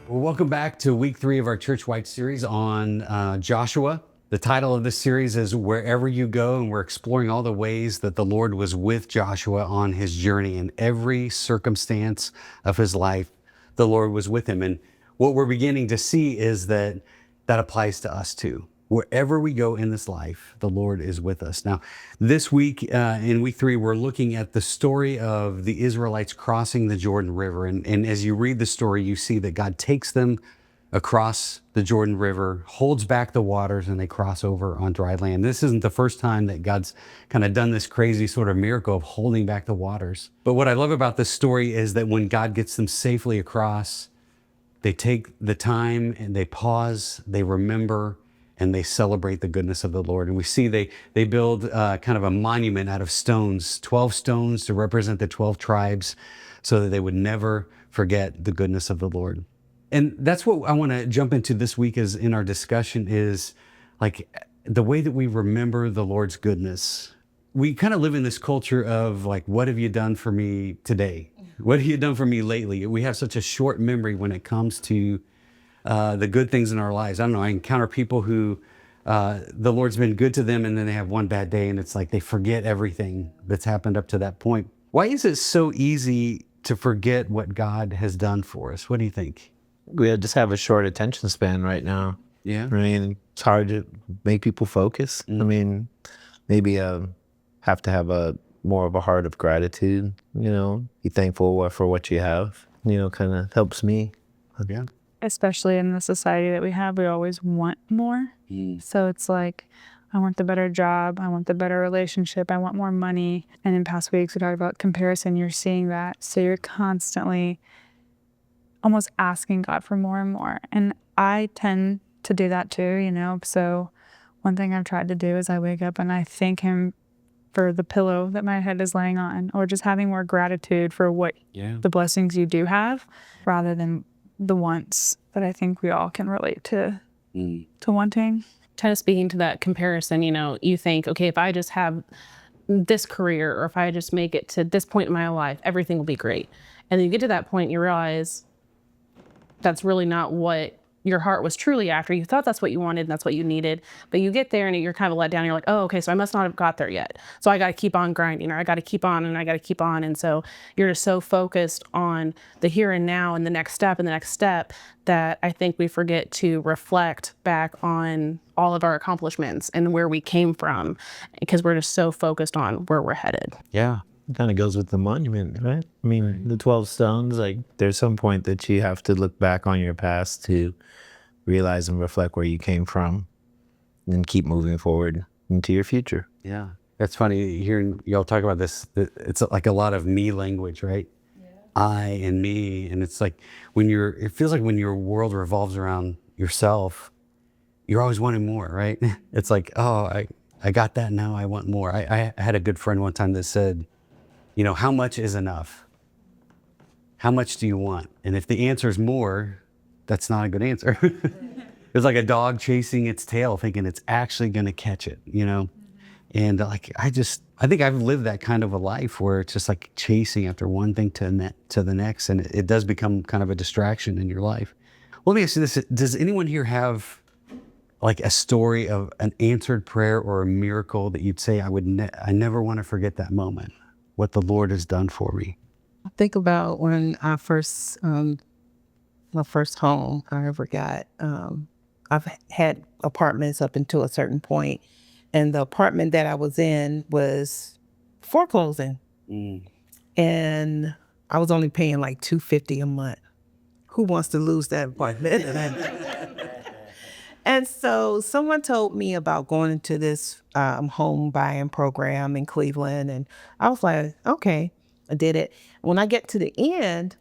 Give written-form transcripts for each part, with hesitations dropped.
Well, welcome back to week 3 of our church-wide series on Joshua. The title of this series is Wherever You Go, and we're exploring all the ways that the Lord was with Joshua on his journey. In every circumstance of his life, the Lord was with him. And what we're beginning to see is that applies to us too. Wherever we go in this life, the Lord is with us. Now, this week, in week 3, we're looking at the story of the Israelites crossing the Jordan River. And as you read the story, you see that God takes them across the Jordan River, holds back the waters, and they cross over on dry land. This isn't the first time that God's kind of done this crazy sort of miracle of holding back the waters. But what I love about this story is that when God gets them safely across, they take the time and they pause, they remember, and they celebrate the goodness of the Lord. And we see they build kind of a monument out of stones, 12 stones to represent the 12 tribes so that they would never forget the goodness of the Lord. And that's what I want to jump into this week is in our discussion is like the way that we remember the Lord's goodness. We kind of live in this culture of like, what have you done for me today? What have you done for me lately? We have such a short memory when it comes to the good things in our lives. I don't know, I encounter people who the Lord's been good to them and then they have one bad day and it's like they forget everything that's happened up to that point. Why is it so easy to forget what God has done for us? What do you think? We just have a short attention span right now. Yeah. I mean, it's hard to make people focus. I mean, maybe have to have more of a heart of gratitude, be thankful for what you have, kind of helps me. Yeah. Especially in the society that we have, we always want more. So it's like, I want the better job, I want the better relationship, I want more money. And in past weeks, we talked about comparison, you're seeing that. So you're constantly almost asking God for more and more. And I tend to do that too, So one thing I've tried to do is I wake up and I thank Him for the pillow that my head is laying on, or just having more gratitude for what the blessings you do have, rather than the wants that I think we all can relate to wanting. Kind of speaking to that comparison, you think, okay, if I just have this career or if I just make it to this point in my life, everything will be great. And then you get to that point, you realize that's really not what your heart was truly after. You thought that's what you wanted and that's what you needed, but you get there and you're kind of let down. You're like, oh, okay, so I must not have got there yet. So I got to keep on grinding, or I got to keep on and I got to keep on. And so you're just so focused on the here and now and the next step and the next step that I think we forget to reflect back on all of our accomplishments and where we came from, because we're just so focused on where we're headed. Yeah. It kind of goes with the monument, right? I mean, the 12 stones, like there's some point that you have to look back on your past to realize and reflect where you came from and keep moving forward into your future. Yeah. That's funny hearing y'all talk about this. It's like a lot of me language, right? Yeah. I and me. And it's like it feels like when your world revolves around yourself, you're always wanting more, right? It's like, oh, I got that, now I want more. I had a good friend one time that said, how much is enough? How much do you want? And if the answer is more, that's not a good answer. It's like a dog chasing its tail, thinking it's actually going to catch it, And like, I think I've lived that kind of a life where it's just like chasing after one thing to the next. And it does become kind of a distraction in your life. Well, let me ask you this. Does anyone here have like a story of an answered prayer or a miracle that you'd say, I never want to forget that moment, what the Lord has done for me? I think about when I first, my first home I ever got. I've had apartments up until a certain point, and the apartment that I was in was foreclosing, and I was only paying like $250 a month. Who wants to lose that apartment? And so someone told me about going into this home buying program in Cleveland, and I was like, okay, I did it. When I get to the end,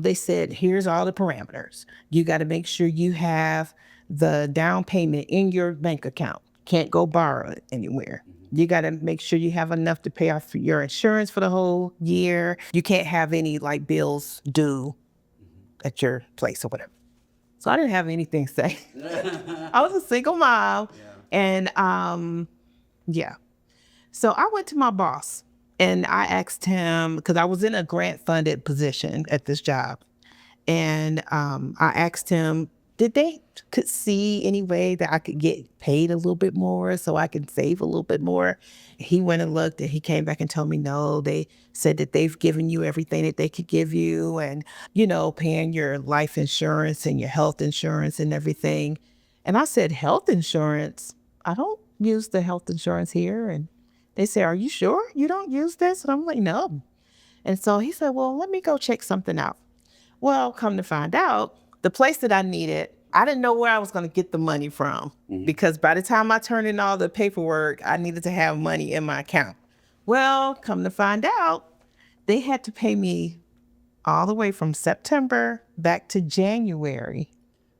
they said, here's all the parameters. You got to make sure you have the down payment in your bank account. Can't go borrow it anywhere. You got to make sure you have enough to pay off your insurance for the whole year. You can't have any like bills due at your place or whatever. So I didn't have anything to say. I was a single mom. And so I went to my boss and I asked him, because I was in a grant funded position at this job. And I asked him, did they could see any way that I could get paid a little bit more so I could save a little bit more? He went and looked, and he came back and told me, no, they said that they've given you everything that they could give you, and, paying your life insurance and your health insurance and everything. And I said, health insurance? I don't use the health insurance here. And they said, are you sure you don't use this? And I'm like, no. And so he said, well, let me go check something out. Well, come to find out, the place that I needed, I didn't know where I was going to get the money from, because by the time I turned in all the paperwork, I needed to have money in my account. Well, come to find out, they had to pay me all the way from September back to January.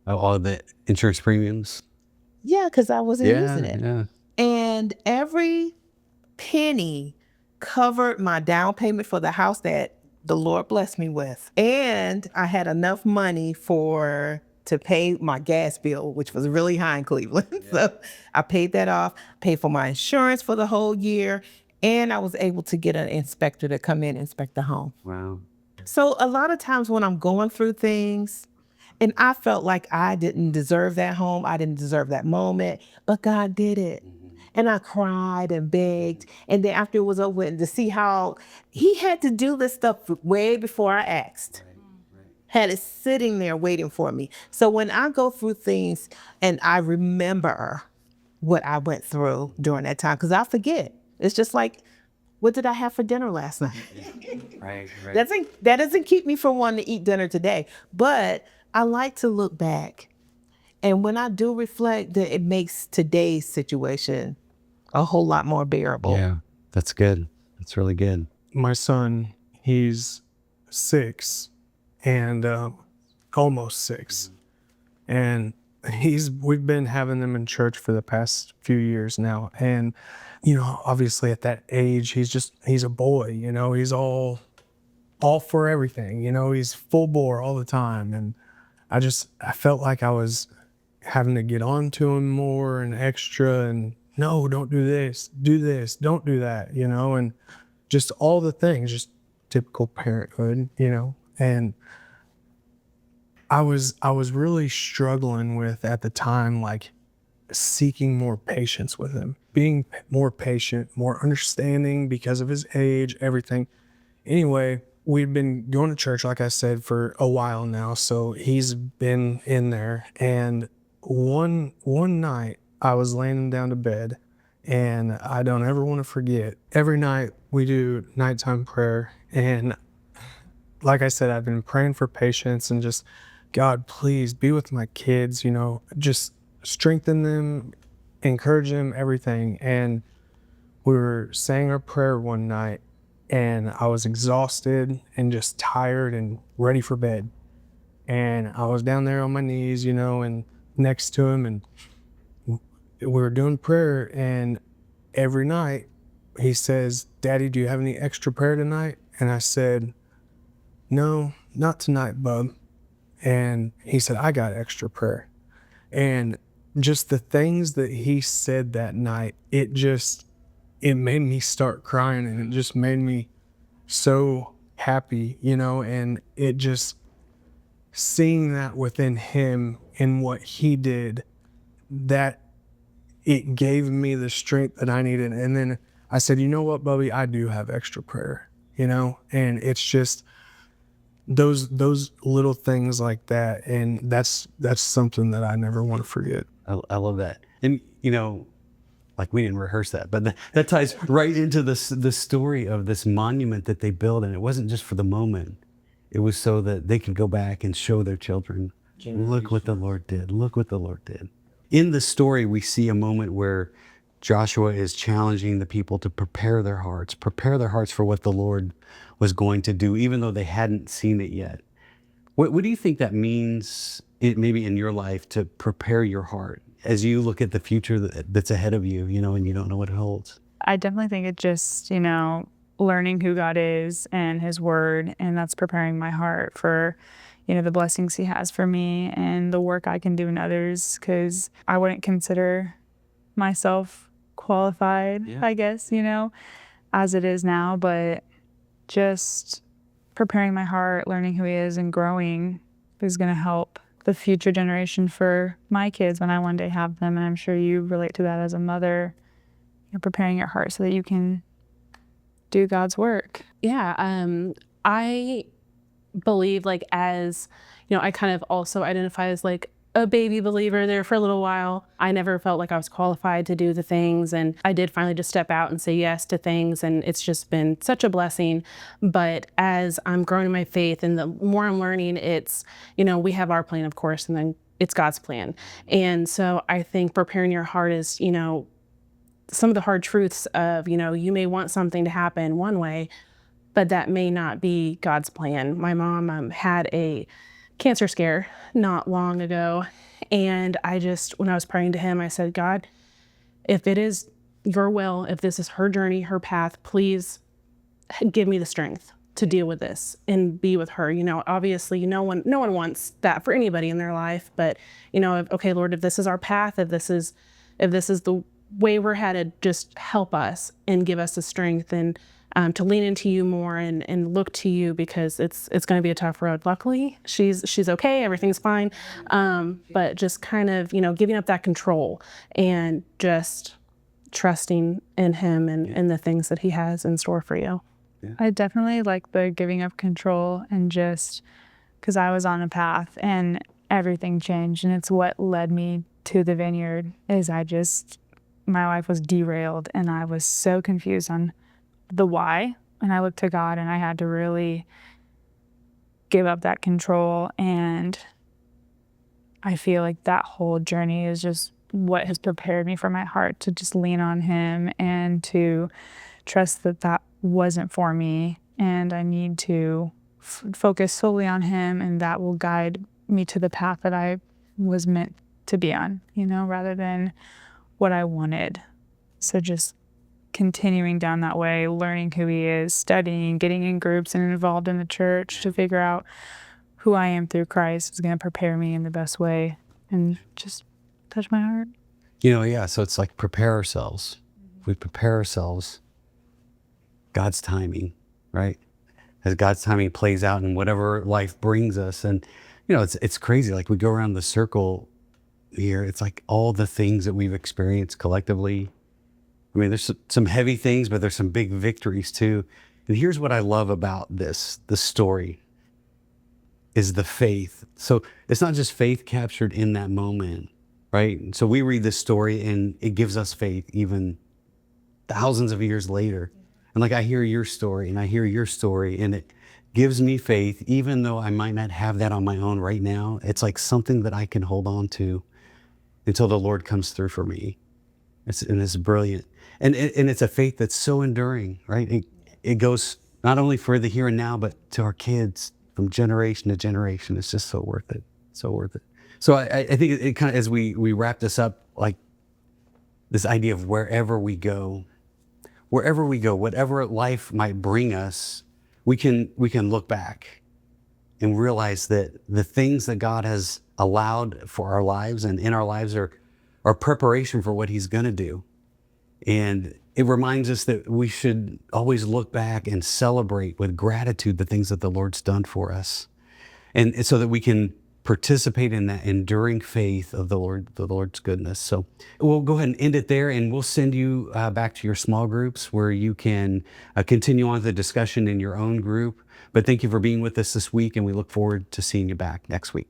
All the insurance premiums. Yeah, because I wasn't using it. Yeah. And every penny covered my down payment for the house that the Lord blessed me with. And I had enough money to pay my gas bill, which was really high in Cleveland. Yeah. So I paid that off, paid for my insurance for the whole year, and I was able to get an inspector to come in and inspect the home. Wow. So a lot of times when I'm going through things, and I felt like I didn't deserve that home, I didn't deserve that moment, but God did it. And I cried and begged. And then after it was over, and to see how he had to do this stuff way before I asked. Had it sitting there waiting for me. So when I go through things and I remember what I went through during that time, because I forget. It's just like, what did I have for dinner last night? Right. That doesn't keep me from wanting to eat dinner today. But I like to look back. And when I do reflect, that it makes today's situation a whole lot more bearable. Yeah, that's good. That's really good. My son, he's 6 and almost 6. And we've been having them in church for the past few years now. And, obviously at that age, he's a boy, he's all for everything, he's full bore all the time. And I felt like I was having to get on to him more and extra, and no, don't do this, don't do that, and just all the things, just typical parenthood, and I was really struggling with, at the time, like seeking more patience with him, being more patient, more understanding because of his age, everything. Anyway, we've been going to church, like I said, for a while now, so he's been in there. And one night I was laying down to bed, and I don't ever want to forget, every night we do nighttime prayer, and like I said, I've been praying for patience and just, God, please be with my kids, just strengthen them, encourage them, everything. And we were saying our prayer one night, and I was exhausted and just tired and ready for bed. And I was down there on my knees, and next to him, and we were doing prayer. And every night he says, Daddy, do you have any extra prayer tonight? And I said, no, not tonight, bub. And he said, I got extra prayer. And just the things that he said that night, it made me start crying, and it just made me so happy, and it just, seeing that within him and what he did, that it gave me the strength that I needed. And then I said, you know what, Bubby, I do have extra prayer, and it's just those little things like that. And that's something that I never want to forget. I love that. And, like we didn't rehearse that, but that ties right into the story of this monument that they built. And it wasn't just for the moment. It was so that they could go back and show their children, look what the Lord did. Look what the Lord did. In the story, we see a moment where Joshua is challenging the people to prepare their hearts for what the Lord was going to do, even though they hadn't seen it yet. What do you think that means, maybe in your life, to prepare your heart as you look at the future that's ahead of you, and you don't know what it holds? I definitely think it just, learning who God is and his word, and that's preparing my heart for, the blessings he has for me and the work I can do in others, because I wouldn't consider myself qualified, I guess, as it is now, but just preparing my heart, learning who he is and growing is going to help the future generation for my kids when I one day have them. And I'm sure you relate to that as a mother, preparing your heart so that you can do God's work. Yeah. I believe, like, as I kind of also identify as like a baby believer there for a little while. I never felt like I was qualified to do the things, and I did finally just step out and say yes to things, and it's just been such a blessing. But as I'm growing in my faith and the more I'm learning, it's, we have our plan, of course, and then it's God's plan. And so I think preparing your heart is, some of the hard truths of, you may want something to happen one way, but that may not be God's plan. My mom had a cancer scare not long ago. And when I was praying to him, I said, God, if it is your will, if this is her journey, her path, please give me the strength to deal with this and be with her. Obviously, no one wants that for anybody in their life, but okay, Lord, if this is our path, if this is the way we're headed, just help us and give us the strength and to lean into you more and look to you, because it's going to be a tough road. Luckily, she's okay, everything's fine, but just kind of giving up that control and just trusting in him and the things that he has in store for you. Yeah. I definitely like the giving up control, and just because I was on a path and everything changed, and it's what led me to the Vineyard. Is my life was derailed and I was so confused on the why, and I looked to God, and I had to really give up that control. And I feel like that whole journey is just what has prepared me for my heart to just lean on him and to trust that wasn't for me, and I need to focus solely on him, and that will guide me to the path that I was meant to be on, rather than what I wanted. So just continuing down that way, learning who he is, studying, getting in groups and involved in the church to figure out who I am through Christ is going to prepare me in the best way and just touch my heart. So it's like prepare ourselves. If we prepare ourselves, God's timing, right? As God's timing plays out in whatever life brings us. And, it's crazy. Like, we go around the circle here. It's like all the things that we've experienced collectively. I mean, there's some heavy things, but there's some big victories too. And here's what I love about the story is the faith. So it's not just faith captured in that moment, right? So we read this story and it gives us faith even thousands of years later. And like, I hear your story and I hear your story, and it gives me faith, even though I might not have that on my own right now. It's like something that I can hold on to until the Lord comes through for me. It's brilliant. And it's a faith that's so enduring, right? It goes not only for the here and now, but to our kids from generation to generation. It's just so worth it. So worth it. So I think it kind of, as we wrap this up, like this idea of wherever we go, whatever life might bring us, we can look back and realize that the things that God has allowed for our lives and in our lives are preparation for what he's going to do. And it reminds us that we should always look back and celebrate with gratitude the things that the Lord's done for us. And so that we can participate in that enduring faith of the Lord's goodness. So we'll go ahead and end it there, and we'll send you back to your small groups where you can continue on the discussion in your own group. But thank you for being with us this week, and we look forward to seeing you back next week.